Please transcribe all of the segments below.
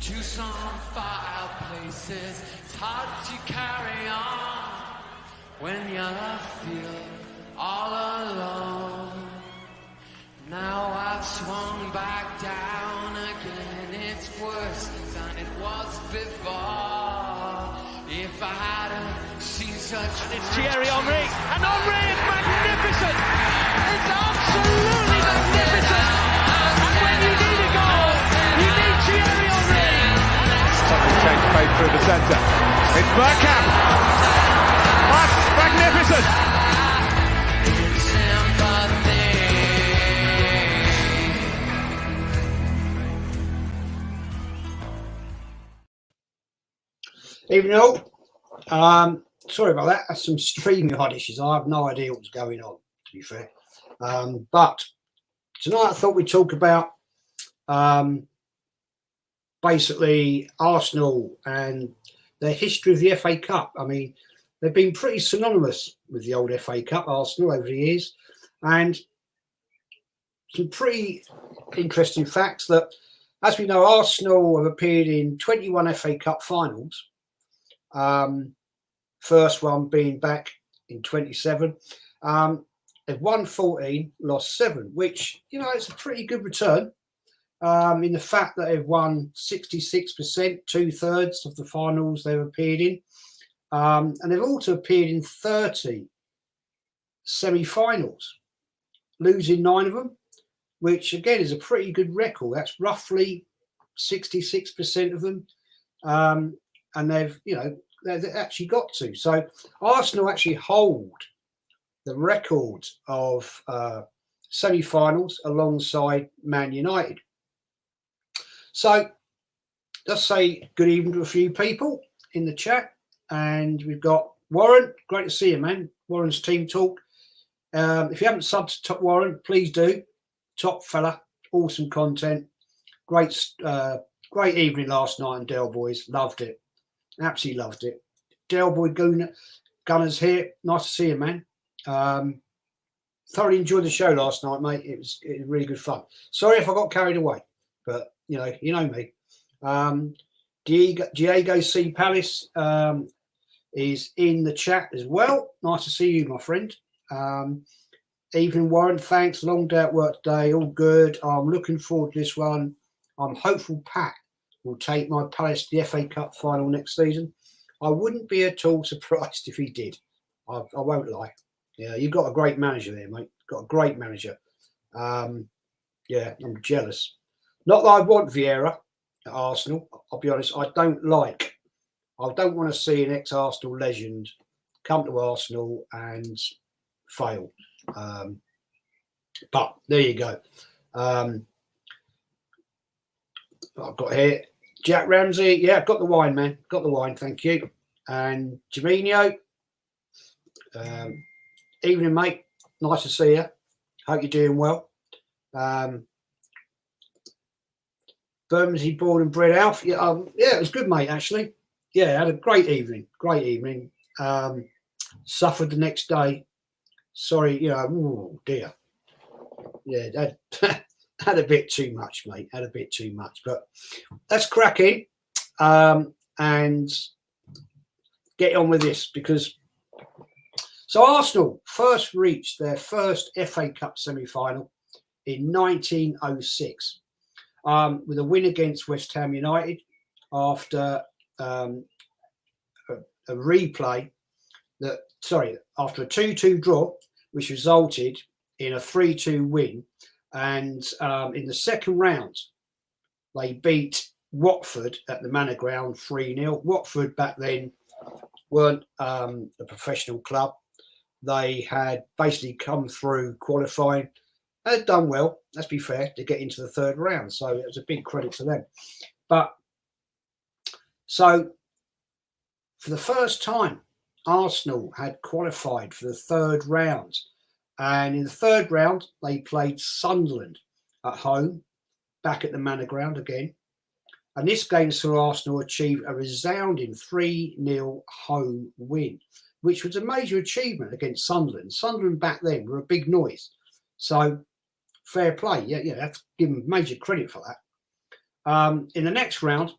to some fireplaces. It's hard to carry on when you feel all alone. Now I've swung back down again. It's worse than it was before. If I hadn't seen such... And it's Thierry Henry. And Henry is magnificent. It's absolutely magnificent. And when you need a goal, you need Thierry Henry. Something change pace through the centre. It's Bergkamp. That's magnificent. Evening all. Sorry about that. That's some StreamYard issues. I have no idea what's going on, to be fair. But tonight I thought we'd talk about basically Arsenal and their history of the FA Cup. I mean, they've been pretty synonymous with the old FA Cup, Arsenal, over the years. And some pretty interesting facts that, as we know, Arsenal have appeared in 21 FA Cup finals. First one being back in 27. They've won 14, lost 7, which, you know, it's a pretty good return in the fact that they've won 66%, 2/3 of the finals they've appeared in. And they've also appeared in 30 semi-finals, losing 9 of them, which, again, is a pretty good record. That's roughly 66% of them. And they've, you know, they've actually got to. So Arsenal actually hold the record of semi-finals alongside Man United. So let's say good evening to a few people in the chat. And we've got Warren. Great to see you, man. Warren's Team Talk. If you haven't subbed to Top Warren, please do. Top fella. Awesome content. Great evening last night in Del Boys. Loved it. Absolutely loved it. Del Boy Gunners here. Nice to see you, man. Thoroughly enjoyed the show last night, mate. It was really good fun. Sorry if I got carried away, but you know me. Diego C. Palace is in the chat as well. Nice to see you, my friend. Evening, Warren. Thanks. Long day at work today. All good. I'm looking forward to this one. I'm hopeful Pat will take my Palace to the FA Cup final next season. I wouldn't be at all surprised if he did. I won't lie. Yeah, you've got a great manager there, mate. Got a great manager. Yeah, I'm jealous. Not that I want Vieira at Arsenal. I'll be honest. I don't want to see an ex-Arsenal legend come to Arsenal and fail. But there you go. I've got here Jack Ramsey. Yeah, got the wine, man. Got the wine. Thank you. And Jaminho. Evening, mate. Nice to see you. Hope you're doing well. Bermondsey born and bred Alf. Yeah, it was good, mate, actually. Yeah, had a great evening. Suffered the next day. Sorry, you know, oh dear. Yeah, had a bit too much, mate. Had a bit too much. But let's crack in and get on with this because so Arsenal first reached their first FA Cup semi-final in 1906 with a win against West Ham United after a replay after a 2-2 draw, which resulted in a 3-2 win. And in the second round, they beat Watford at the Manor Ground 3-0. Watford back then weren't a professional club. They had basically come through qualifying. They had done well, let's be fair, to get into the third round. So it was a big credit to them. But so for the first time, Arsenal had qualified for the third round. And in the third round, they played Sunderland at home, back at the Manor Ground again. And this game saw Arsenal achieve a resounding 3-0 home win, which was a major achievement against Sunderland. Sunderland back then were a big noise. So fair play. Yeah, have to give them major credit for that. In the next round,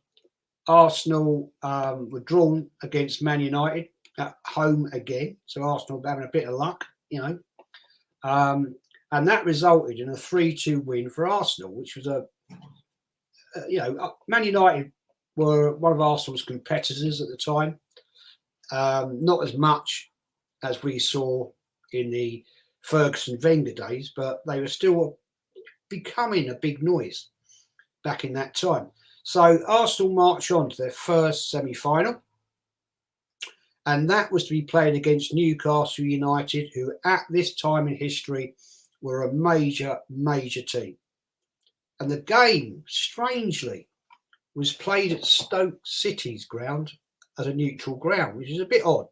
Arsenal were drawn against Man United at home again. So Arsenal having a bit of luck, you know. And that resulted in a 3-2 win for Arsenal, which was Man United were one of Arsenal's competitors at the time. Not as much as we saw in the Ferguson-Wenger days, but they were still becoming a big noise back in that time. So Arsenal marched on to their first semi-final, and that was to be played against Newcastle United, who at this time in history were a major, major team. And the game, strangely, was played at Stoke City's ground as a neutral ground, which is a bit odd.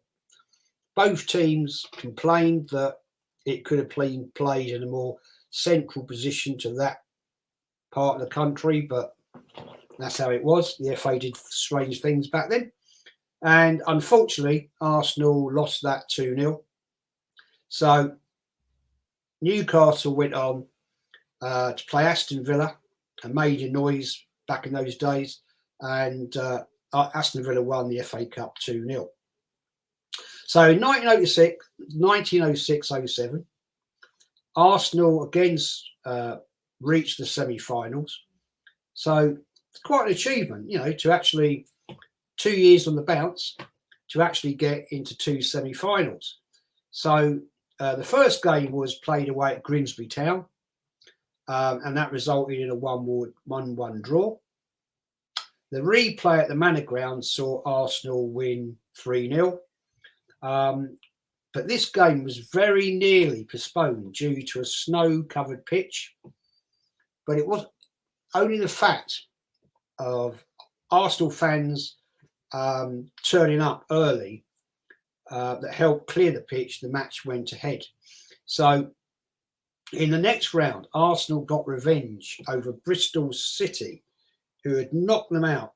Both teams complained that it could have been played in a more central position to that part of the country, but that's how it was. The FA did strange things back then. And unfortunately, Arsenal lost that 2-0. So Newcastle went on to play Aston Villa, a major noise back in those days. And Aston Villa won the FA Cup 2-0. So in 1906-07, Arsenal again reached the semi-finals. So it's quite an achievement, you know, to actually 2 years on the bounce to actually get into 2 semi-finals. So the first game was played away at Grimsby Town, and that resulted in a 1-1 draw. The replay at the Manor Ground saw Arsenal win 3-0. But this game was very nearly postponed due to a snow-covered pitch. But it was only the fact of Arsenal fans turning up early that helped clear the pitch. The match went ahead. So in the next round, Arsenal got revenge over Bristol City, who had knocked them out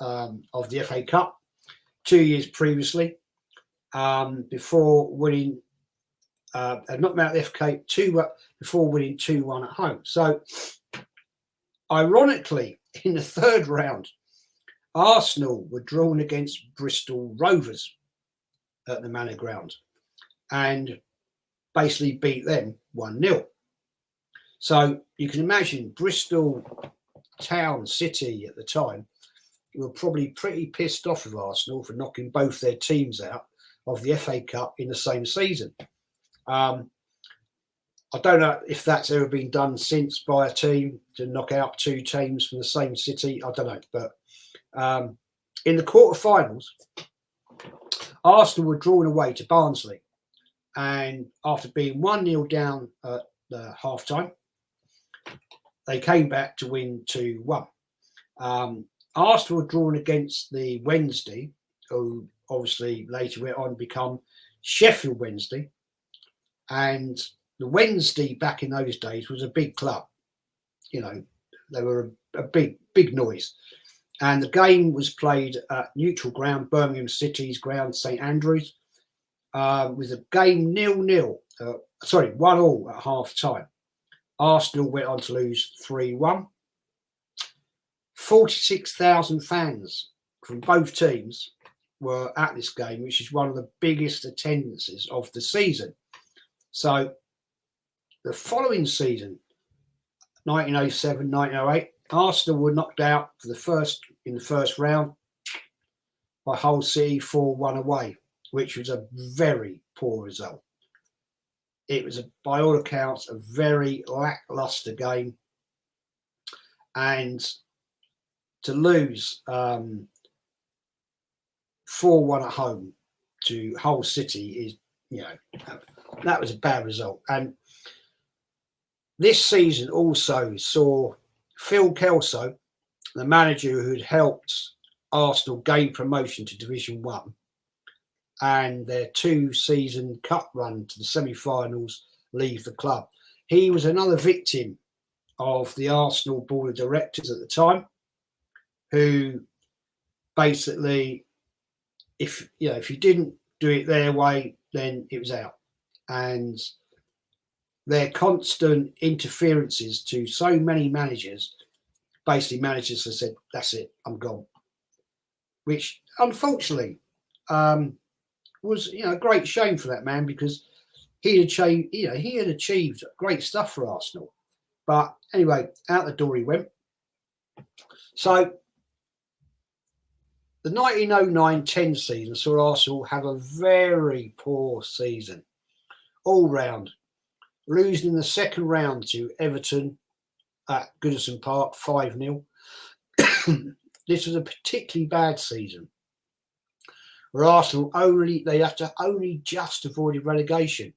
of the FA Cup 2 years previously, before winning, knocked them out of the FA Cup before winning 2-1 at home. So ironically, in the third round, Arsenal were drawn against Bristol Rovers at the Manor Ground and basically beat them 1-0. So you can imagine Bristol Town City at the time were probably pretty pissed off with Arsenal for knocking both their teams out of the FA Cup in the same season. I don't know if that's ever been done since by a team to knock out 2 teams from the same city. I don't know. But in the quarterfinals, Arsenal were drawn away to Barnsley. And after being 1-0 down at the half-time, they came back to win 2-1. Arsenal were drawn against the Wednesday, who obviously later went on to become Sheffield Wednesday. And the Wednesday back in those days was a big club. You know, they were a big, big noise. And the game was played at neutral ground, Birmingham City's ground, St Andrews, with a game 1-1 at half time. Arsenal went on to lose 3-1. 46,000 fans from both teams were at this game, which is one of the biggest attendances of the season. So the following season, 1907-1908, Arsenal were knocked out in the first round by Hull City 4-1 away, which was a very poor result. It was, by all accounts, a very lacklustre game. And to lose 4-1 at home to Hull City is, that was a bad result. And this season also saw Phil Kelso, the manager who had helped Arsenal gain promotion to Division 1, and their 2-season cup run to the semi-finals, leave the club. He was another victim of the Arsenal board of directors at the time, who basically, if you didn't do it their way, then it was out. And their constant interferences to so many managers, basically managers have said, that's it, I'm gone. which unfortunately was a great shame for that man, because he had achieved great stuff for Arsenal. But anyway, out the door he went. So the 1909-10 season saw Arsenal have a very poor season all round, losing in the second round to Everton at Goodison Park 5-0. This was a particularly bad season, where Arsenal only just avoided relegation,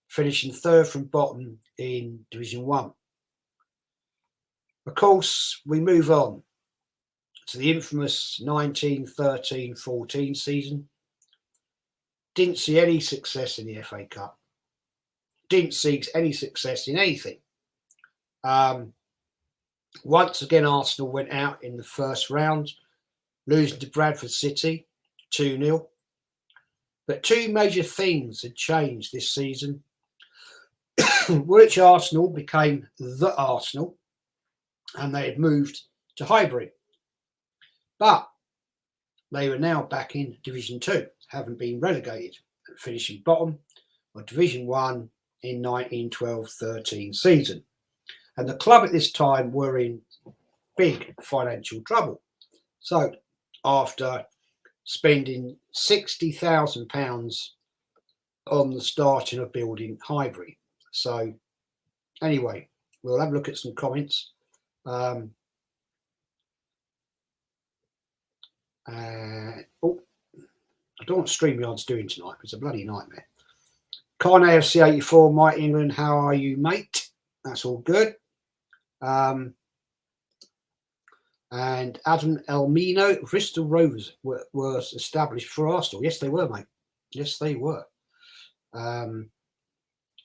finishing third from bottom in Division 1. Of course, we move on to the infamous 1913-14 season. Didn't see any success in the FA Cup. Didn't see any success in anything. Once again, Arsenal went out in the first round, losing to Bradford City 2-0. But two major things had changed this season, which Arsenal became the Arsenal, and they had moved to Highbury. But they were now back in Division 2, having been relegated and finishing bottom of Division 1 in 1912-13 season. And the club at this time were in big financial trouble. So after spending £60,000 on the starting of building Highbury. So anyway, we'll have a look at some comments. I don't know what StreamYard's doing tonight. It's a bloody nightmare. Con AFC 84, Mike England, how are you, mate? That's all good. And Adam Elmino, Bristol Rovers were established for Arsenal. Yes, they were, mate. Yes, they were. And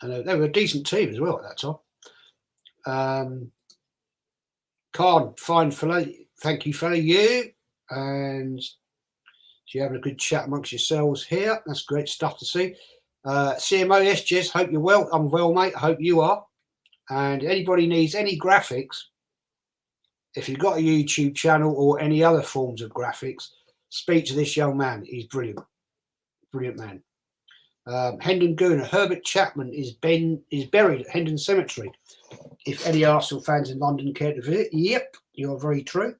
they were a decent team as well at that time. Khan, fine fella. Thank you, fella. You. And you're having a good chat amongst yourselves here. That's great stuff to see. CMO, yes, Jez, hope you're well. I'm well, mate. I hope you are. And anybody needs any graphics, if you've got a YouTube channel or any other forms of graphics, speak to this young man. He's brilliant. Brilliant man. Hendon Gooner, Herbert Chapman is buried at Hendon Cemetery. If any Arsenal fans in London care to visit, yep, you're very true.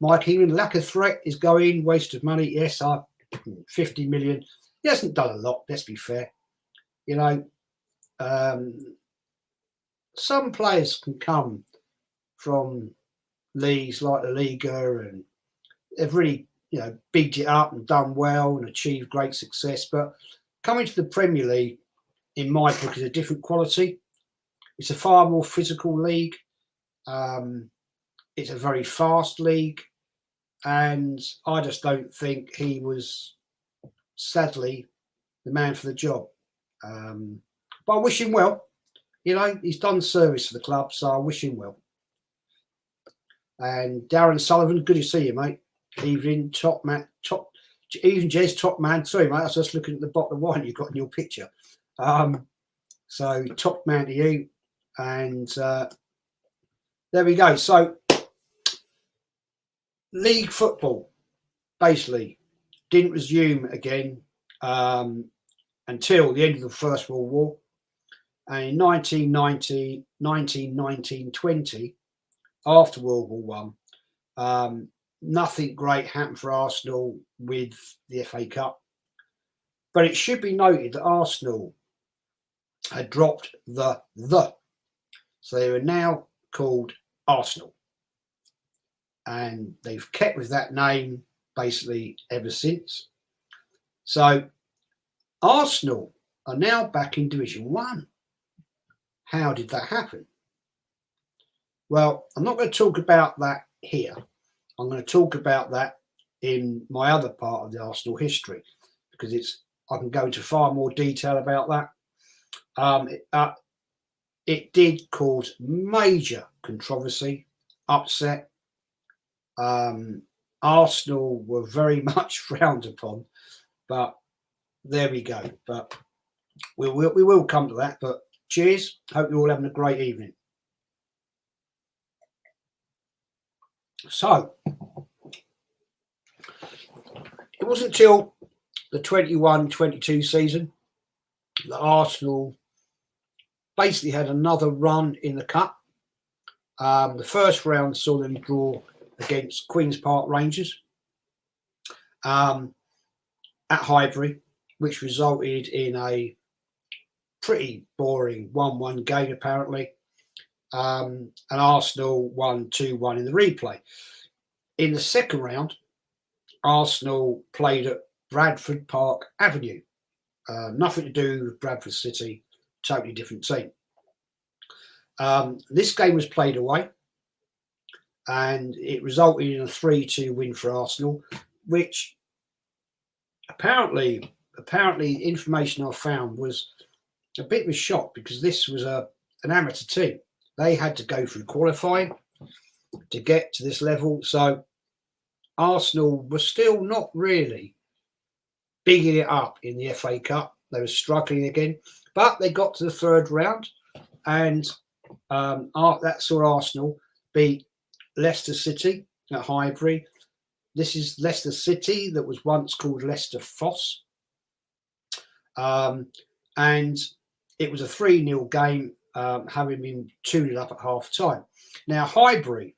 Mike England, lack of threat is going, waste of money. Yes, 50 million. He hasn't done a lot, let's be fair. You know, some players can come from leagues like the Liga and they've really, bigged it up and done well and achieved great success. But coming to the Premier League, in my book, is a different quality. It's a far more physical league. It's a very fast league. And I just don't think he was, sadly, the man for the job. But I wish him well. He's done service for the club, so I wish him well. And Darren Sullivan, good to see you, mate. Evening, top man, even Jez, top man. Sorry, mate, I was just looking at the bottle of wine you've got in your picture. So top man to you. And there we go. So league football basically didn't resume again until the end of the First World War. And in 1919-20, after World War I, nothing great happened for Arsenal with the FA Cup. But it should be noted that Arsenal had dropped the. So they were now called Arsenal. And they've kept with that name basically ever since. So Arsenal are now back in Division 1. How did that happen? Well, I'm not going to talk about that here. I'm going to talk about that in my other part of the Arsenal history, because I can go into far more detail about that. It did cause major controversy, upset. Arsenal were very much frowned upon, but there we go. But we will come to that. But cheers. Hope you're all having a great evening. So it wasn't until the 21-22 season that Arsenal basically had another run in the cup. The first round saw them draw against Queen's Park Rangers at Highbury, which resulted in a pretty boring 1-1 game apparently, and Arsenal won 2-1 in the replay. In the second round, Arsenal played at Bradford Park Avenue. Nothing to do with Bradford City, totally different team. This game was played away, and it resulted in a 3-2 win for Arsenal, which apparently information I found was a bit of a shock, because this was an amateur team. They had to go through qualifying to get to this level, so Arsenal were still not really bigging it up in the FA Cup. They were struggling again, but they got to the third round, and that saw Arsenal beat Leicester City at Highbury. This is Leicester City that was once called Leicester Foss, and it was a 3-0 game, having been 2-0 up at half time. Now, Highbury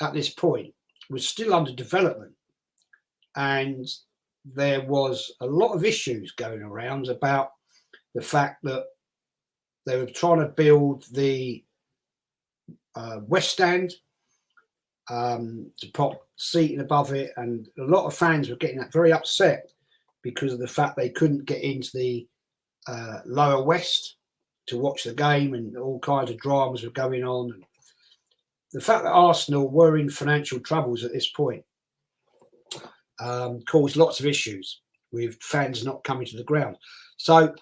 at this point was still under development, and there was a lot of issues going around about the fact that they were trying to build the West Stand to pop seating above it, and a lot of fans were getting very upset because of the fact they couldn't get into the lower west to watch the game, and all kinds of dramas were going on. And the fact that Arsenal were in financial troubles at this point caused lots of issues with fans not coming to the ground. So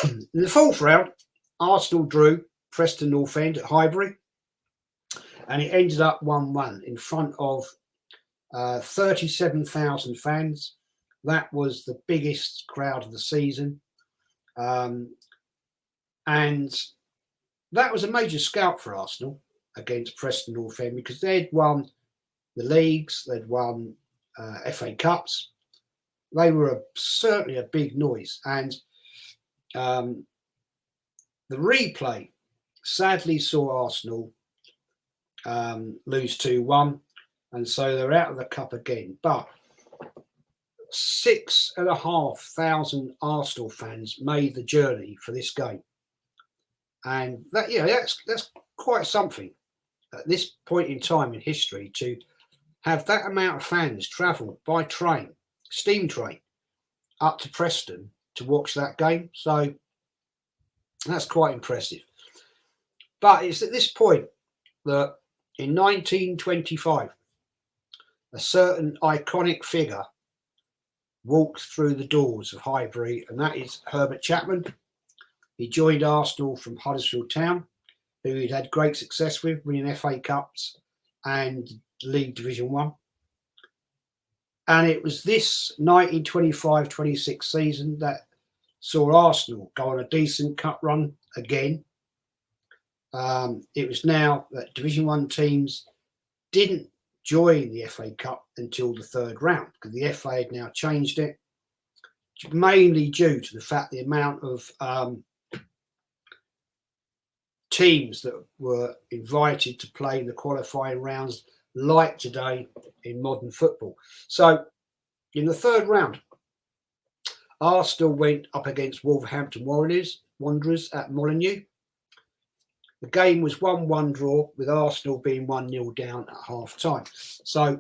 in the fourth round, Arsenal drew Preston North End at Highbury, and it ended up 1-1 in front of 37,000 fans. That was the biggest crowd of the season. And that was a major scalp for Arsenal against Preston North End, because they'd won the leagues, they'd won FA Cups. They were certainly a big noise. And the replay sadly saw Arsenal lose 2-1, and so they're out of the cup again. But 6,500 Arsenal fans made the journey for this game, and that's quite something at this point in time in history, to have that amount of fans travel by train, steam train, up to Preston to watch that game. So that's quite impressive. But it's at this point that in 1925, a certain iconic figure walked through the doors of Highbury, and that is Herbert Chapman. He joined Arsenal from Huddersfield Town, who he'd had great success with, winning FA Cups and League Division 1. And it was this 1925-26 season that saw Arsenal go on a decent cup run again. It was now that Division 1 teams didn't join the FA Cup until the third round, because the FA had now changed it, mainly due to the fact the amount of teams that were invited to play in the qualifying rounds, like today in modern football. So in the third round, Arsenal went up against Wolverhampton Wanderers at Molineux. The game was 1-1 draw, with Arsenal being 1-0 down at half time. So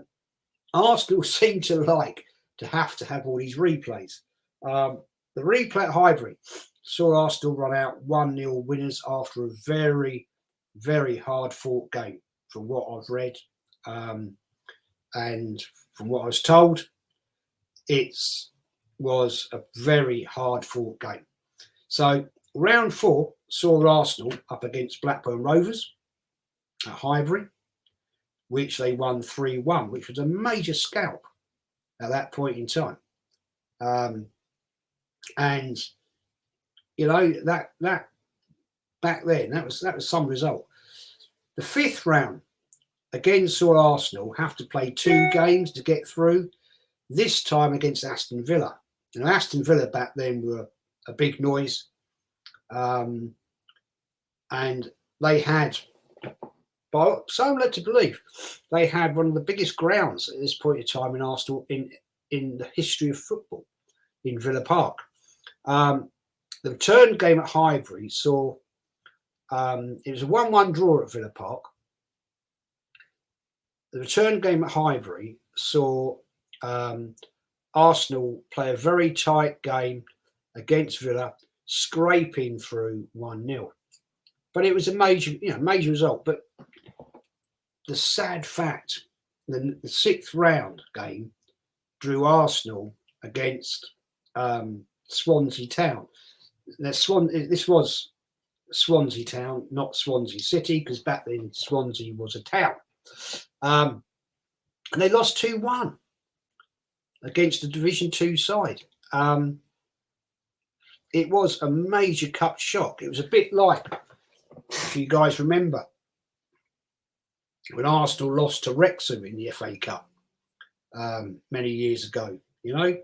Arsenal seemed to like to have all these replays. The replay at Highbury saw Arsenal run out 1-0 winners after a very, very hard fought game, from what I've read and from what I was told. It was a very hard fought game. So round 4 saw Arsenal up against Blackburn Rovers at Highbury, which they won 3-1, which was a major scalp at that point in time. And you know, that back then, that was some result. The fifth round again saw Arsenal have to play 2 games to get through. this time against Aston Villa. You know, Aston Villa back then were a big noise, and they had, by so I'm led to believe, they had one of the biggest grounds at this point in time in Arsenal in the history of football in Villa Park. The return game at Highbury saw it was a 1-1 draw at Villa Park. The return game at Highbury saw Arsenal play a very tight game against Villa, scraping through 1-0. But it was a major result. But the sad fact, the 6th round game drew Arsenal against Swansea Town. Now, this was Swansea Town, not Swansea City, because back then Swansea was a town. And they lost 2-1 against the Division 2 side. It was a major cup shock. It was a bit like, if you guys remember, when Arsenal lost to Wrexham in the FA Cup many years ago, you know.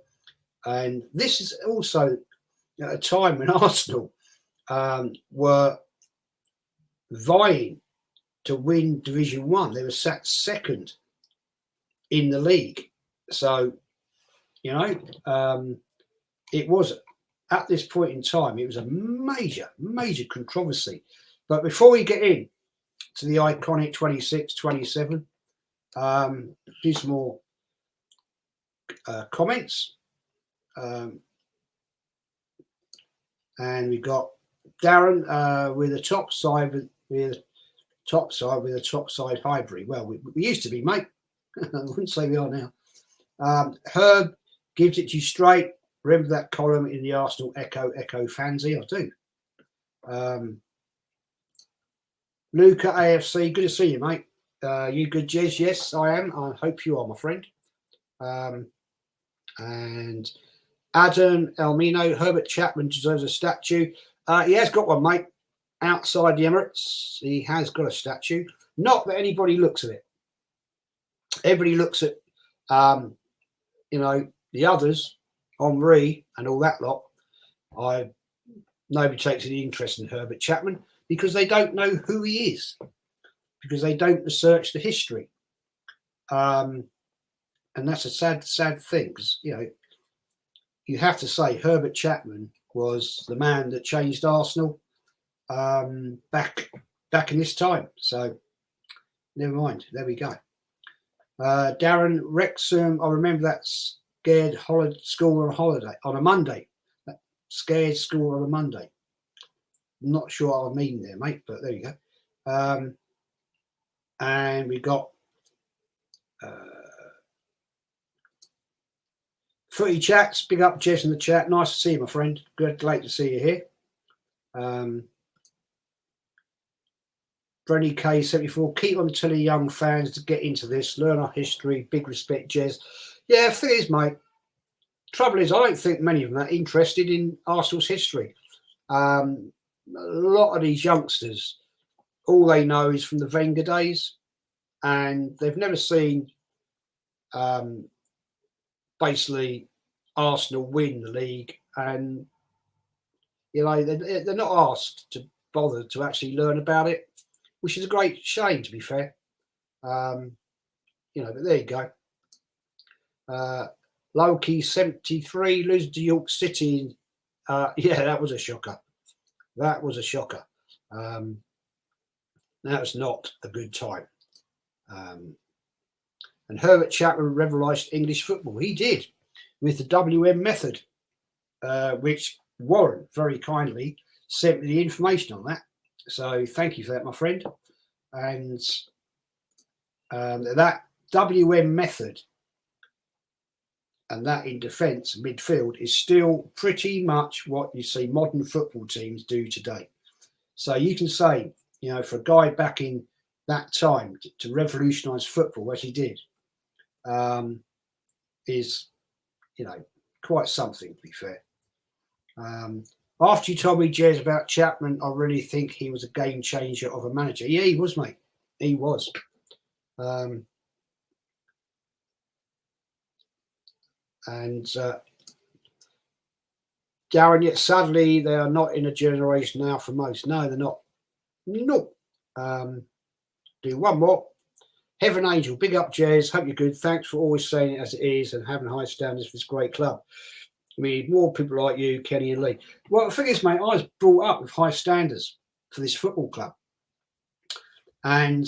And this is also at a time when Arsenal were vying to win Division 1. They were sat second in the league. So, you know, it was, at this point in time, it was a major, major controversy. But before we get in to the iconic 26-27, do some more comments. And we got Darren with a top side with a top side Highbury. Well, we used to be, mate. I wouldn't say we are now. Herb gives it to you straight. Remember that column in the Arsenal Echo fanzine? I do. Luca AFC, good to see you, mate. You good, Jez? Yes, I am. I hope you are, my friend. And Adam Elmino, Herbert Chapman deserves a statue. He has got one, mate. Outside the Emirates, he has got a statue. Not that anybody looks at it. Everybody looks at, you know, the others, Henri and all that lot. Nobody takes any interest in Herbert Chapman because they don't know who he is, because they don't research the history. And that's a sad thing, because, you know, you have to say Herbert Chapman was the man that changed Arsenal back in this time. So never mind. There we go. Darren, Wrexham, I remember that scared school on holiday on a Monday. That scared school on a Monday. I'm not sure what I mean there, mate, but there you go. And we got Footy Chats, big up Jez in the chat. Nice to see you, my friend. Great to see you here. Brenny K74, keep on telling young fans to get into this, learn our history. Big respect, Jez. Yeah, thing is, mate, trouble is I don't think many of them are interested in Arsenal's history. A lot of these youngsters, all they know is from the Wenger days, and they've never seen basically Arsenal win the league, and you know they're not asked to bother to actually learn about it, which is a great shame, to be fair. You know, but there you go. Loki 73 losing to York City. Yeah, that was a shocker. That was a shocker. That was not a good time. And Herbert Chapman revolutionised English football. He did, with the WM method, which Warren very kindly sent me the information on that. So thank you for that, my friend. And that WM method, and that in defence midfield, is still pretty much what you see modern football teams do today. So you can say, you know, for a guy back in that time to revolutionise football as he did, is, you know, quite something, to be fair. After you told me, Jez, about Chapman, I really think he was a game changer of a manager. Yeah, he was, mate. He was. And Darren, yet sadly, they are not in a generation now for most. No, they're not. No. Do one more. Heaven Angel, big up, Jez. Hope you're good. Thanks for always saying it as it is and having high standards for this great club. We need more people like you, Kenny and Lee. Well, the thing is, mate, I was brought up with high standards for this football club. And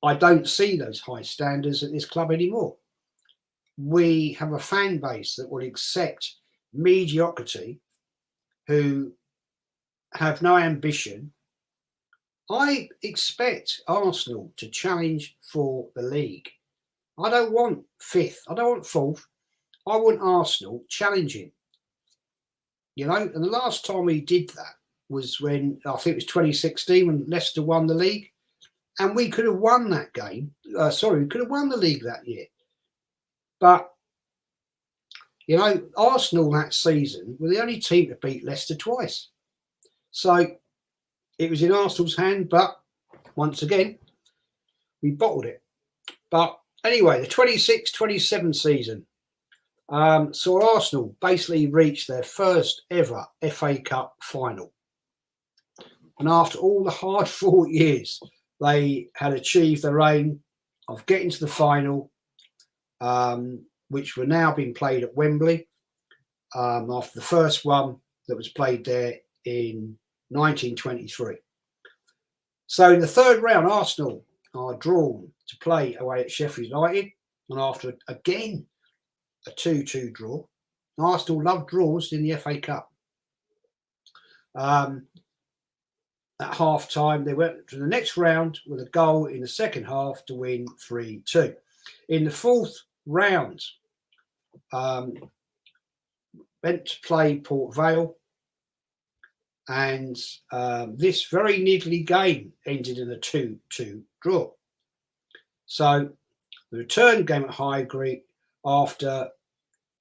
I don't see those high standards at this club anymore. We have a fan base that will accept mediocrity, who have no ambition. I expect Arsenal to challenge for the league. I don't want fifth. I don't want fourth. I want Arsenal challenging. You know, and the last time we did that was when, I think it was 2016, when Leicester won the league. And we could have won that game. We could have won the league that year. But, you know, Arsenal that season were the only team to beat Leicester twice. So it was in Arsenal's hand, but once again, we bottled it. But anyway, the 26-27 season saw Arsenal basically reach their first ever FA Cup final. And after all the hard-fought years, they had achieved their aim of getting to the final, which were now being played at Wembley, after the first one that was played there in 1923. So in the third round, Arsenal are drawn to play away at Sheffield United, and after again a 2-2 draw, Arsenal love draws in the FA Cup. At half time, they went to the next round with a goal in the second half to win 3-2. In the fourth round, went to play Port Vale, and this very niggly game ended in a 2-2 draw. So the return game at Highbury, after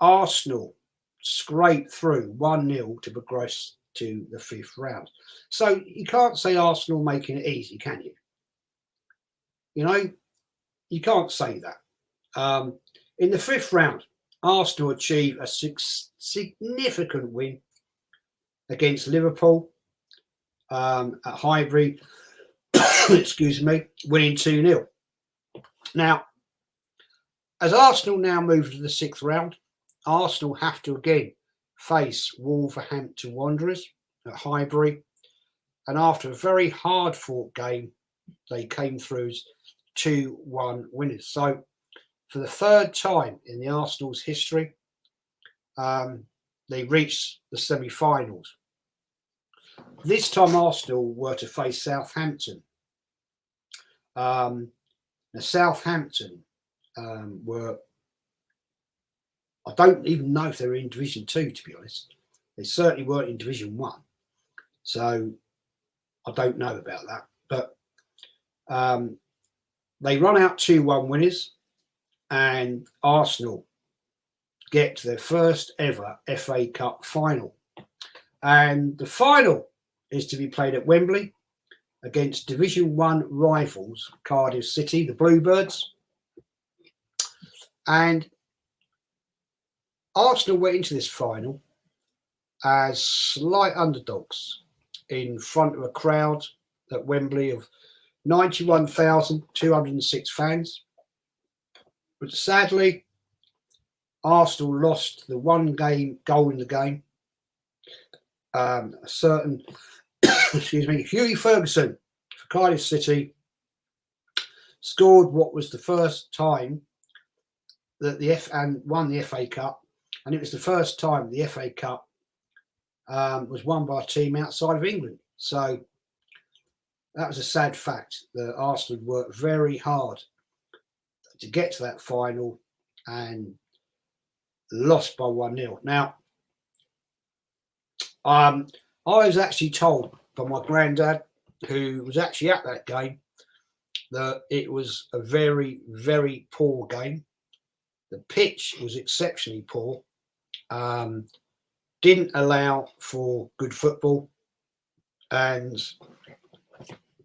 Arsenal scraped through 1-0 to progress to the fifth round. So you can't say Arsenal making it easy, can you? You know, you can't say that. In the fifth round, Arsenal achieved a significant win against Liverpool at Highbury, excuse me, winning 2-0. Now, as Arsenal now move to the sixth round, Arsenal have to again face Wolverhampton Wanderers at Highbury, and after a very hard-fought game, they came through as 2-1 winners. So, for the third time in the Arsenal's history, they reached the semi-finals. This time, Arsenal were to face Southampton. Now, Southampton were, I don't even know if they were in Division 2, to be honest. They certainly weren't in Division 1. So I don't know about that. But they run out 2-1 winners, and Arsenal get to their first ever FA Cup final. And the final is to be played at Wembley against Division 1 rivals Cardiff City, the Bluebirds. And Arsenal went into this final as slight underdogs in front of a crowd at Wembley of 91,206 fans. But sadly, Arsenal lost the one goal in the game. A certain, excuse me, Hughie Ferguson for Cardiff City scored what was the first time that won the FA Cup. And it was the first time the FA Cup was won by a team outside of England. So that was a sad fact that Arsenal worked very hard to get to that final and lost by 1-0. Now, I was actually told by my granddad, who was actually at that game, that it was a very, very poor game. The pitch was exceptionally poor. Didn't allow for good football, and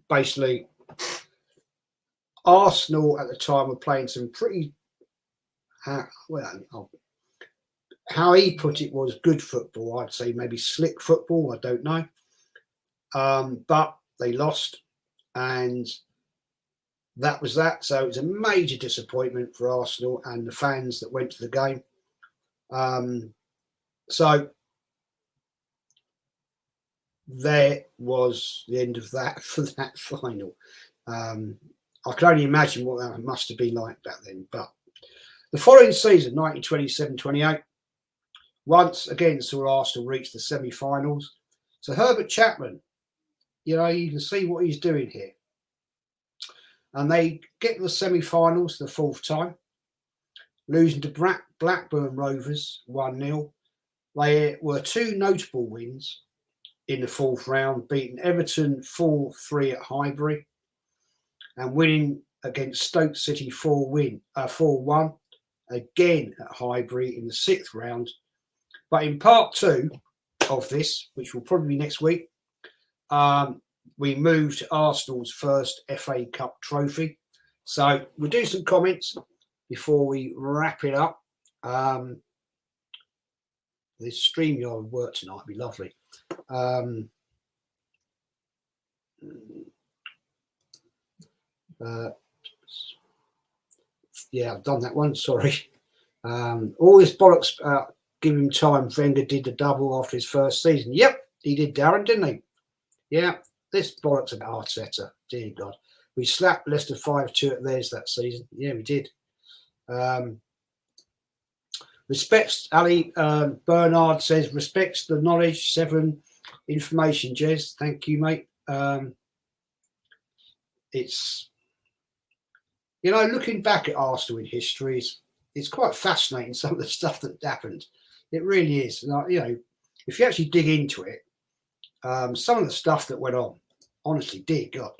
basically Arsenal at the time were playing some pretty how he put it was good football. I'd say maybe slick football. I don't know. But they lost, and that was that. So it was a major disappointment for Arsenal and the fans that went to the game. So there was the end of that for that final. I can only imagine what that must have been like back then. But the following season, 1927-28, once again saw Arsenal reach the semi-finals. So Herbert Chapman, you can see what he's doing here. And they get to the semi-finals the fourth time, losing to Blackburn Rovers 1-0. They were two notable wins in the fourth round, beating Everton 4-3 at Highbury and winning against Stoke City 4-1 again at Highbury in the sixth round. But in part two of this, which will probably be next week, we move to Arsenal's first FA Cup trophy. So we'll do some comments before we wrap it up. This StreamYard work tonight would be lovely. Yeah, I've done that one. Sorry. All this bollocks about giving time. Wenger did the double after his first season. Yep, he did, Darren, didn't he? Yeah, this bollocks about Arteta. Dear God. We slapped Leicester 5-2 at theirs that season. Yeah, we did. Respects, Ali Bernard says, respects the knowledge, 7 information, Jez. Thank you, mate. It's, looking back at Arsenal in history, it's quite fascinating, some of the stuff that happened. It really is. If you actually dig into it, some of the stuff that went on, honestly, dear God.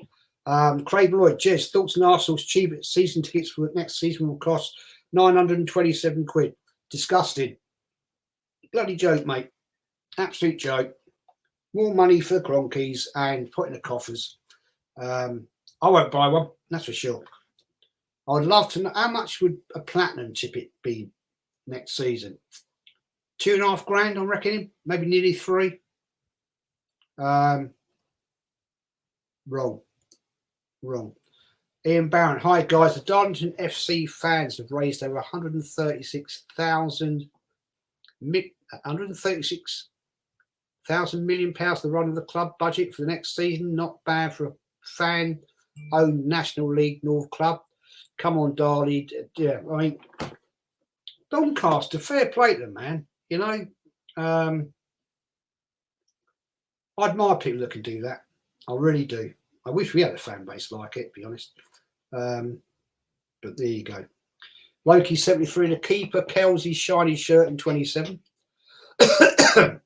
Craig Lloyd, Jez, thoughts on Arsenal's cheap season tickets for the next season will cost £927. Disgusting. Bloody joke, mate. Absolute joke. More money for cronkies and put in the coffers. I won't buy one, that's for sure. I'd love to know how much would a platinum ticket be next season. £2,500, I reckon, maybe nearly 3. Wrong. Ian Barron, hi guys. The Darlington FC fans have raised over £136,000 million to the run of the club budget for the next season. Not bad for a fan-owned National League North club. Come on, Darley. Yeah, I mean, Doncaster, fair play to them, man. I admire people that can do that. I really do. I wish we had a fan base like it, to be honest. But there you go. Loki 73, the keeper, Kelsey's shiny shirt in 27. If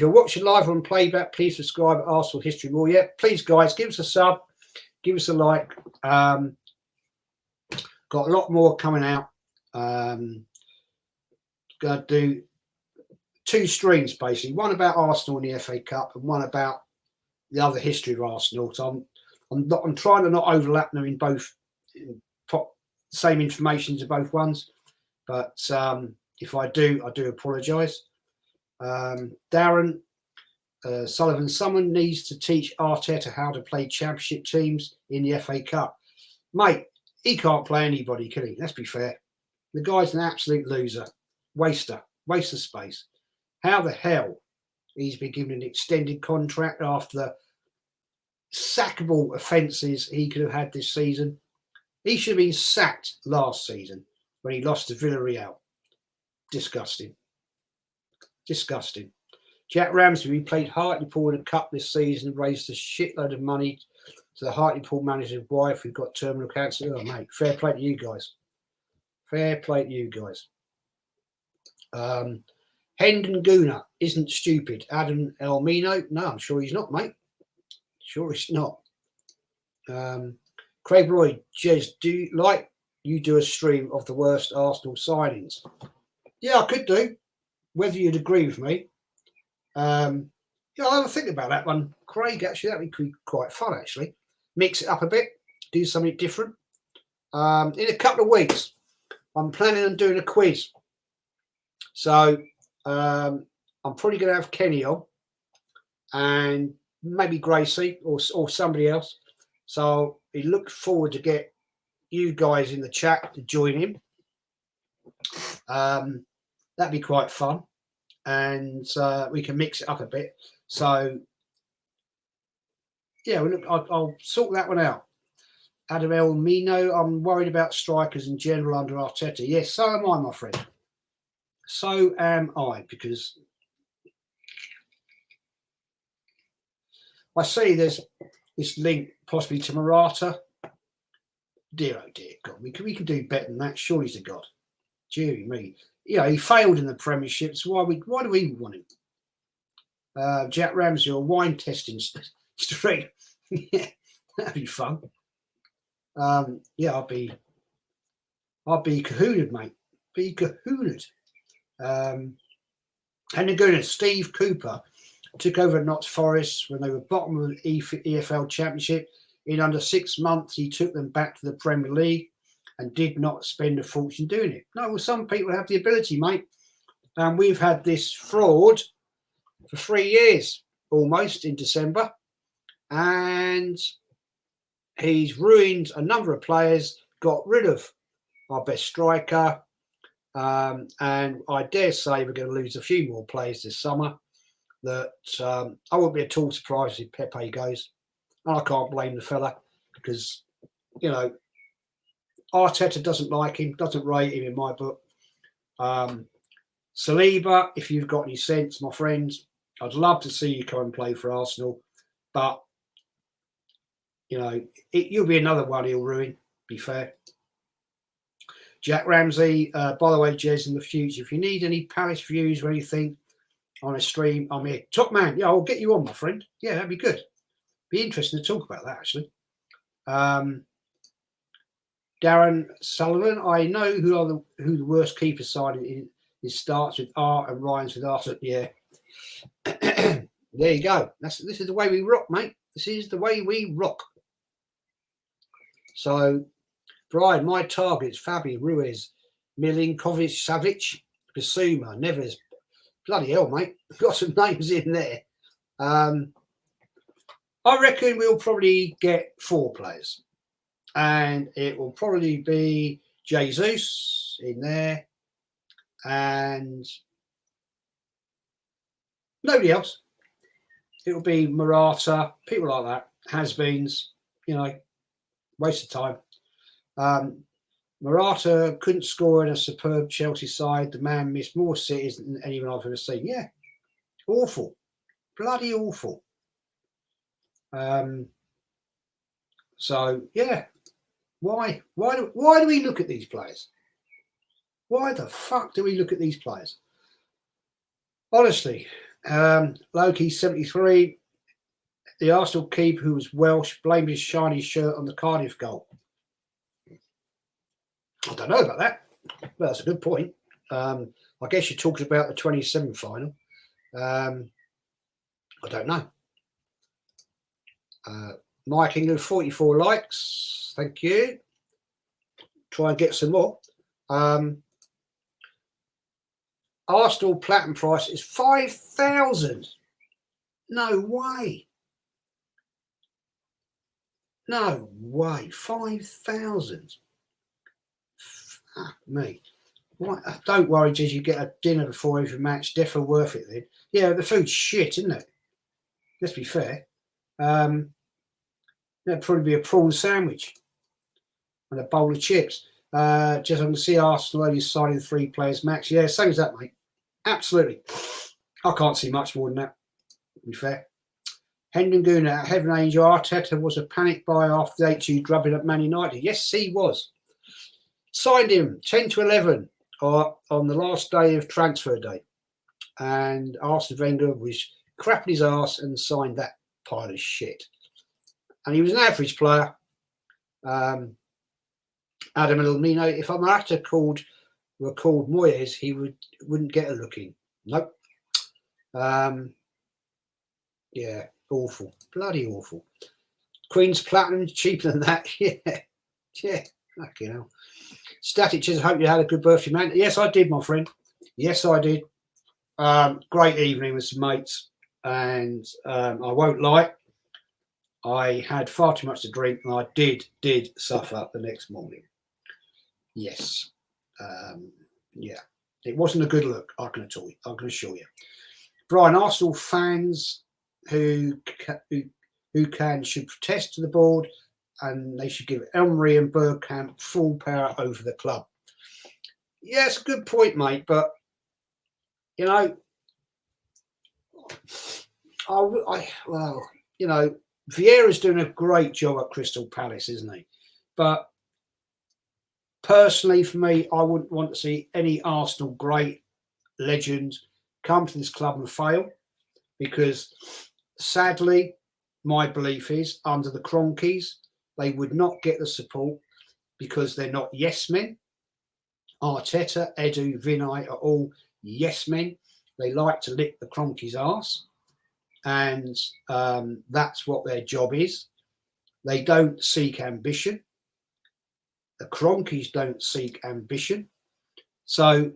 you're watching live on playback, please subscribe at Arsenal History More. Yeah, please, guys, give us a sub, give us a like. Got a lot more coming out. Going to do 2 streams, basically. One about Arsenal in the FA Cup and one about the other history of Arsenal. So I'm trying to not overlap them in both, same information to both ones. But if I do apologise. Darren Sullivan, someone needs to teach Arteta how to play championship teams in the FA Cup. Mate, he can't play anybody, can he? Let's be fair. The guy's an absolute loser. Waste of space. How the hell he's been given an extended contract after the sackable offences he could have had this season? He should have been sacked last season when he lost to Villarreal. Disgusting. Jack Ramsey, we played Hartlepool in a cup this season and raised a shitload of money to the Hartlepool manager's wife who got terminal cancer. Oh, mate, fair play to you guys. Hendon Guna isn't stupid. Adam Elmino, no, I'm sure he's not, mate. Sure he's not. Craig Roy, Jez, you do a stream of the worst Arsenal signings? Yeah, I could do. Whether you'd agree with me. I'll have a think about that one, Craig. Actually, that'd be quite fun, actually. Mix it up a bit, do something different. in a couple of weeks, I'm planning on doing a quiz. So I'm probably going to have Kenny on and maybe Gracie or somebody else. So he looked forward to get you guys in the chat to join him. That'd be quite fun. And we can mix it up a bit. So, yeah, well, look, I'll sort that one out. Adam El Mino, I'm worried about strikers in general under Arteta. Yes, so am I, my friend. So am I, because I see there's this link possibly to Morata. Dear, oh dear God, we can do better than that. Surely to God. Dear me. You know, he failed in the Premiership, so why do we want him? Jack Ramsey or wine testing straight. Yeah, that'd be fun. Yeah, I'll be cahooned, mate. Be cahooned. And again, Steve Cooper took over at Notts Forest when they were bottom of the EFL Championship. In under 6 months, he took them back to the Premier League and did not spend a fortune doing it. No, well, some people have the ability, mate. And we've had this fraud for 3 years, almost, in December. And he's ruined a number of players, got rid of our best striker. And I dare say we're going to lose a few more players this summer. That I won't be at all surprised if Pepe goes. And I can't blame the fella because, you know, Arteta doesn't like him, doesn't rate him in my book. Saliba, if you've got any sense, my friends, I'd love to see you come and play for Arsenal. But, you know, you'll be another one he'll ruin, be fair. Jack Ramsey, by the way, Jez, in the future, if you need any Palace views or anything on a stream, I'm here. Top man, yeah, I'll get you on, my friend. Yeah, that'd be good. Be interesting to talk about that, actually. Darren Sullivan, I know who the worst keeper side is. It starts with R and rhymes with Arthur. Yeah. There you go. This is the way we rock, mate. This is the way we rock. So, Brian, my targets: Fabi, Ruiz, Milinkovic, Savic, Basuma, Neves. Bloody hell, mate. Got some names in there. I reckon we'll probably get 4 players. And it will probably be Jesus in there. And nobody else. It will be Morata, people like that, has-beens, you know, waste of time. Morata couldn't score in a superb Chelsea side. The man missed more cities than anyone I've ever seen. Yeah, awful, bloody awful. So yeah, why do we look at these players? Why the fuck do we look at these players? Honestly, Loki 73, the Arsenal keeper who was Welsh blamed his shiny shirt on the Cardiff goal. I don't know about that, but that's a good point. I guess you talked about the 27 final. I don't know. Mike England, 44 likes. Thank you. Try and get some more. Arsenal platinum price is 5,000. No way. No way. 5,000. Fuck me. Don't worry, Jez, you get a dinner before every match. Definitely worth it then. Yeah, the food's shit, isn't it? Let's be fair. That'd probably be a prawn sandwich and a bowl of chips. Just I can see Arsenal only signing 3 players max. Yeah, same as that, mate. Absolutely. I can't see much more than that, to be fair. Hendon Guna, Heaven Angel, Arteta was a panic buy after the 8-2 drubbing at Man United. Yes, he was. Signed him 10 to 11 on the last day of transfer day. And Arsene Wenger was crapping his arse and signed that pile of shit. And he was an average player. Adam Elmino, if Amata were called Moyes, he wouldn't get a look in. Nope. Yeah, awful. Bloody awful. Queen's Platinum, cheaper than that. Yeah. Fucking hell. Static Chiz, I hope you had a good birthday, man. Yes, I did, my friend. Yes, I did. Great evening with some mates. And I won't lie, I had far too much to drink, and I did suffer the next morning. Yes. Yeah. It wasn't a good look, I can assure you. Brian, Arsenal fans who should protest to the board, and they should give Emery and Bergkamp full power over the club. Yeah, it's a good point, mate, but you know, Vieira's doing a great job at Crystal Palace, isn't he? But personally, for me, I wouldn't want to see any Arsenal great legend come to this club and fail, because sadly, my belief is under the Cronkies, they would not get the support because they're not yes men. Arteta, Edu, Vinay are all yes men. They like to lick the Cronkies' arse, and that's what their job is. They don't seek ambition. The Cronkies don't seek ambition. So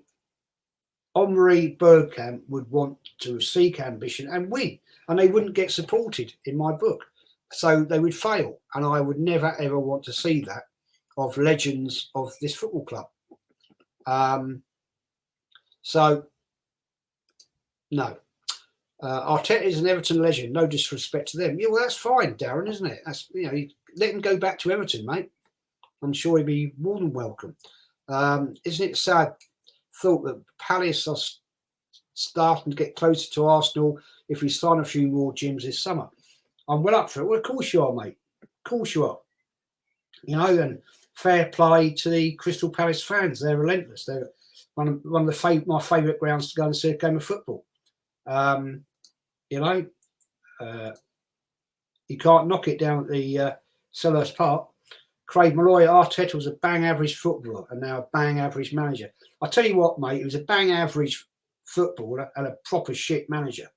Omri Bergkamp would want to seek ambition and win, and they wouldn't get supported in my book. So they would fail, and I would never, ever want to see that of legends of this football club. So, no. Arteta is an Everton legend. No disrespect to them. Yeah, well, that's fine, Darren, isn't it? That's, you know, let him go back to Everton, mate. I'm sure he'd be more than welcome. Isn't it sad thought that Palace are starting to get closer to Arsenal if we sign a few more gyms this summer? I'm well up for it. Well, of course you are, mate. Of course you are. You know, and fair play to the Crystal Palace fans. They're relentless. They're one of my favourite grounds to go and see a game of football. You know, you can't knock it down at the Selhurst Park. Craig Malloy, Arteta was a bang average footballer and now a bang average manager. I'll tell you what, mate, he was a bang average footballer and a proper shit manager.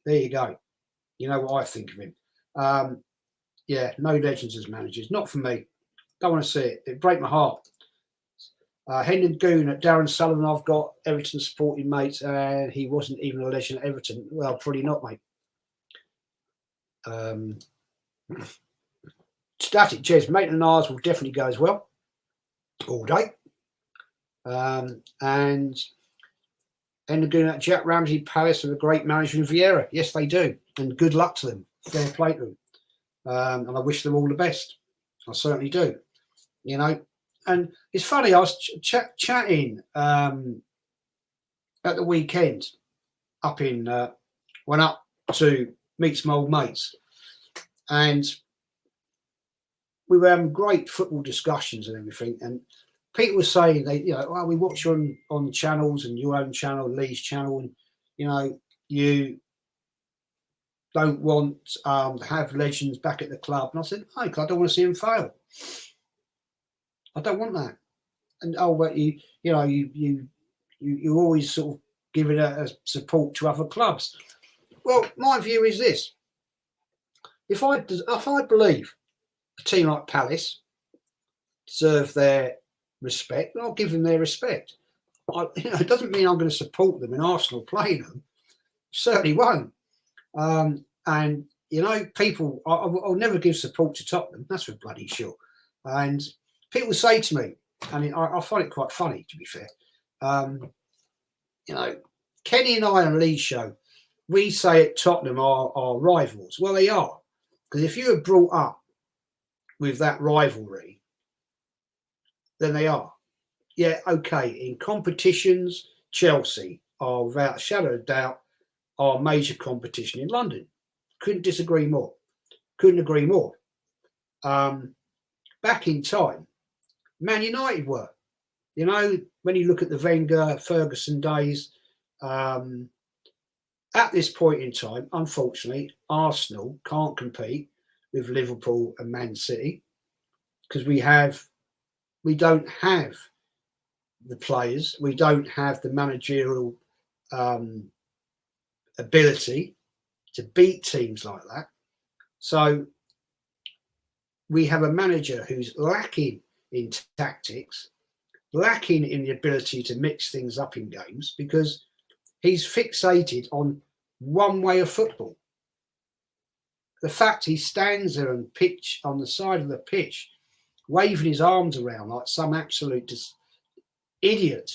There you go. You know what I think of him. Yeah, no legends as managers. Not for me. Don't want to see it. It'd break my heart. Hendon Goon at Darren Sullivan. I've got Everton supporting mates, and he wasn't even a legend at Everton. Well, probably not, mate. Static Jez, Maitland Niles will definitely go as well. All day. And Hendon Goon at Jack Ramsey, Palace have a great manager in Vieira. Yes, they do. And good luck to them. Fair play to them. And I wish them all the best. I certainly do. You know, and it's funny, I was chatting at the weekend up in, went up to meet some old mates, and we were having great football discussions and everything. And people were saying, we watch you on channels and your own channel, Lee's channel, and, you know, you don't want to have legends back at the club. And I said, no, I don't want to see them fail. I don't want that. And but you always sort of give it a support to other clubs. Well, my view is this: if I believe a team like Palace deserve their respect, then I'll give them their respect. It doesn't mean I'm going to support them in Arsenal playing them. Certainly won't. And you know, people, I'll never give support to Tottenham. That's for bloody sure. And people say to me, and I find it quite funny, to be fair. You know, Kenny and I on Lee's show, we say at Tottenham are rivals. Well, they are, because if you were brought up with that rivalry, then they are. Yeah, okay. In competitions, Chelsea are, without a shadow of doubt, our major competition in London. Couldn't disagree more. Couldn't agree more. Back in time, Man United were. You know, when you look at the Wenger, Ferguson days, at this point in time, unfortunately, Arsenal can't compete with Liverpool and Man City because we don't have the players, we don't have the managerial ability to beat teams like that. So we have a manager who's lacking in tactics, lacking in the ability to mix things up in games, because he's fixated on one way of football. The fact he stands there and pitch on the side of the pitch, waving his arms around like some absolute idiot.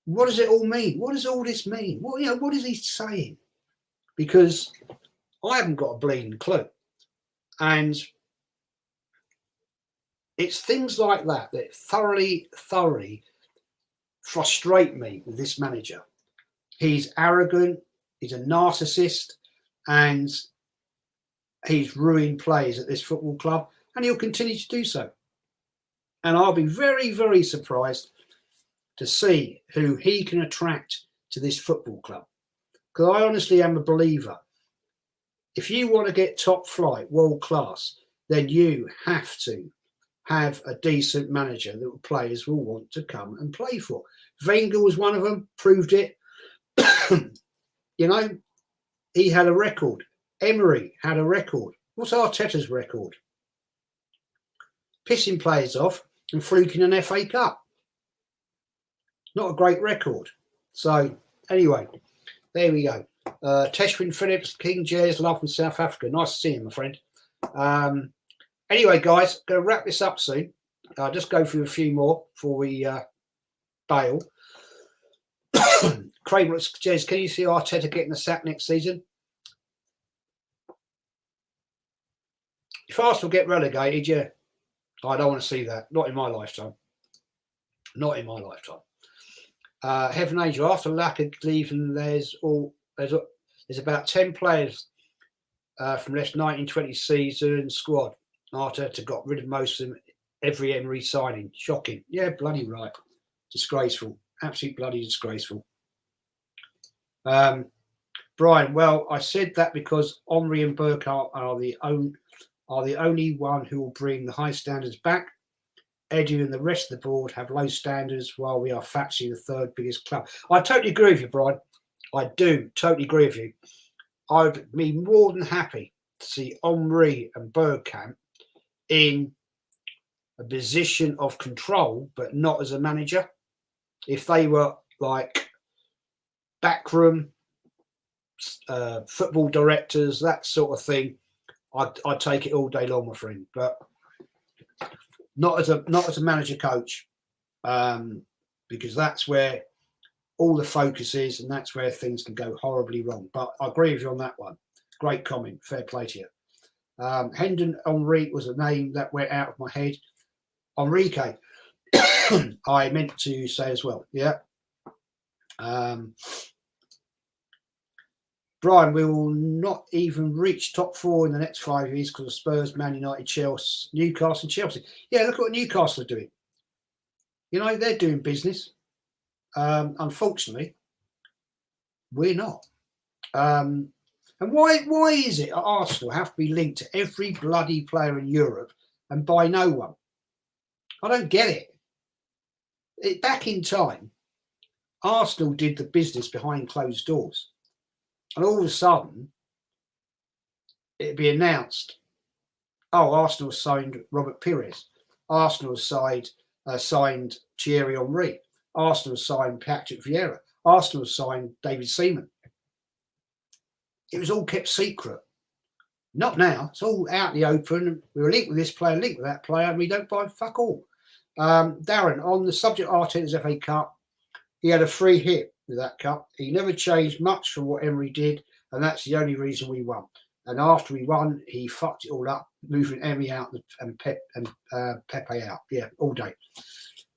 What does it all mean? What does all this mean? What is he saying? Because I haven't got a bleeding clue. And it's things like that that thoroughly frustrate me with this manager. He's arrogant, he's a narcissist, and he's ruined players at this football club, and he'll continue to do so. And I'll be very, very surprised to see who he can attract to this football club. Because I honestly am a believer. If you want to get top flight, world class, then you have to have a decent manager that players will want to come and play for. Wenger was one of them, proved it. He had a record. Emery had a record. What's Arteta's record? Pissing players off and fluking an FA Cup. Not a great record. So, anyway, there we go. Teshwin Phillips, King Jez, love from South Africa. Nice to see you, my friend. Anyway, guys, going to wrap this up soon. I'll just go through a few more before we bail. Craig, Jez, can you see Arteta getting the sack next season? If Arsenal get relegated, yeah. I don't want to see that. Not in my lifetime. Not in my lifetime. Heaven Angel, after lack of leaving, there's about 10 players from less 1920 season squad. Arteta got rid of most of them, every Emery signing. Shocking. Yeah, bloody right. Disgraceful. Absolutely bloody disgraceful. Brian, well, I said that because Omri and Burkhardt are the only one who will bring the high standards back. Eddie and the rest of the board have low standards while we are factually the third biggest club. I totally agree with you, Brian. I do totally agree with you. I'd be more than happy to see Omri and Bergkamp in a position of control, but not as a manager. If they were like backroom football directors, that sort of thing, I'd take it all day long, my friend. But not as a manager coach, because that's where all the focus is, and that's where things can go horribly wrong. But I agree with you on that one. Great comment. Fair play to you. Hendon Henri was a name that went out of my head. Enrique, I meant to say as well. Yeah. Brian, we will not even reach top 4 in the next 5 years because of Spurs, Man United, Chelsea, Newcastle, and Chelsea. Yeah, look at what Newcastle are doing. They're doing business. Unfortunately, we're not. And why is it Arsenal have to be linked to every bloody player in Europe and by no one? I don't get it. Back in time, Arsenal did the business behind closed doors. And all of a sudden, it'd be announced, Arsenal signed Robert Pires. Arsenal signed Thierry Henry. Arsenal signed Patrick Vieira. Arsenal signed David Seaman. It was all kept secret. Not now. It's all out in the open. We were linked with this player, linked with that player, and we don't buy fuck all. Darren, on the subject of Arteta's FA Cup, he had a free hit with that cup. He never changed much from what Emery did, and that's the only reason we won. And after we won, he fucked it all up, moving Emery out and Pepe out. Yeah, all day.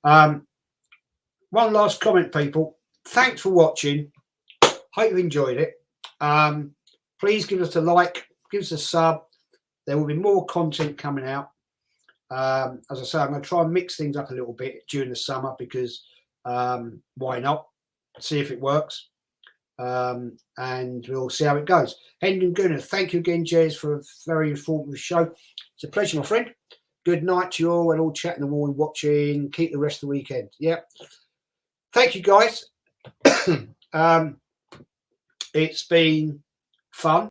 One last comment, people. Thanks for watching. Hope you enjoyed it. Please give us a like, give us a sub. There will be more content coming out. As I say, I'm going to try and mix things up a little bit during the summer because why not? See if it works. And we'll see how it goes. Hendon Gunner, thank you again, Jez, for a very informative show. It's a pleasure, my friend. Good night to you all, and all chat in the morning, watching. Keep the rest of the weekend. Yeah. Thank you, guys. It's been fun.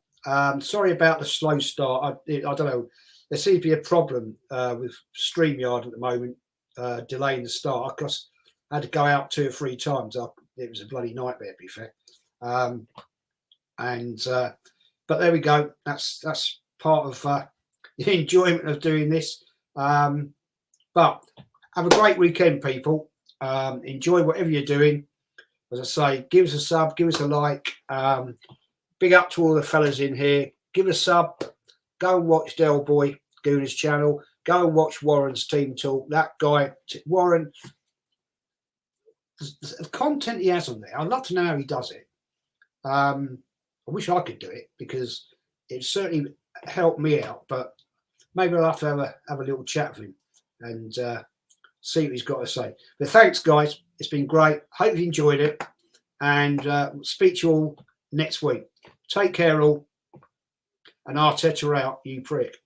Sorry about the slow start. I don't know. there seems to be a problem with StreamYard at the moment, delaying the start. Because I had to go out 2 or 3 times. It was a bloody nightmare, to be fair. But there we go. That's part of the enjoyment of doing this. But have a great weekend, people. Enjoy whatever you're doing. As I say, give us a sub, give us a like. Big up to all the fellas in here. Give us a sub. Go and watch Del Boy doing his channel. Go and watch Warren's Team Talk. That guy, Warren, the content he has on there, I'd love to know how he does it. I wish I could do it because it certainly helped me out. But maybe I'll have to have a little chat with him and see what he's got to say. But thanks, guys. It's been great. Hope you enjoyed it. And speak to you all next week. Take care, all. And Arteta out, you prick.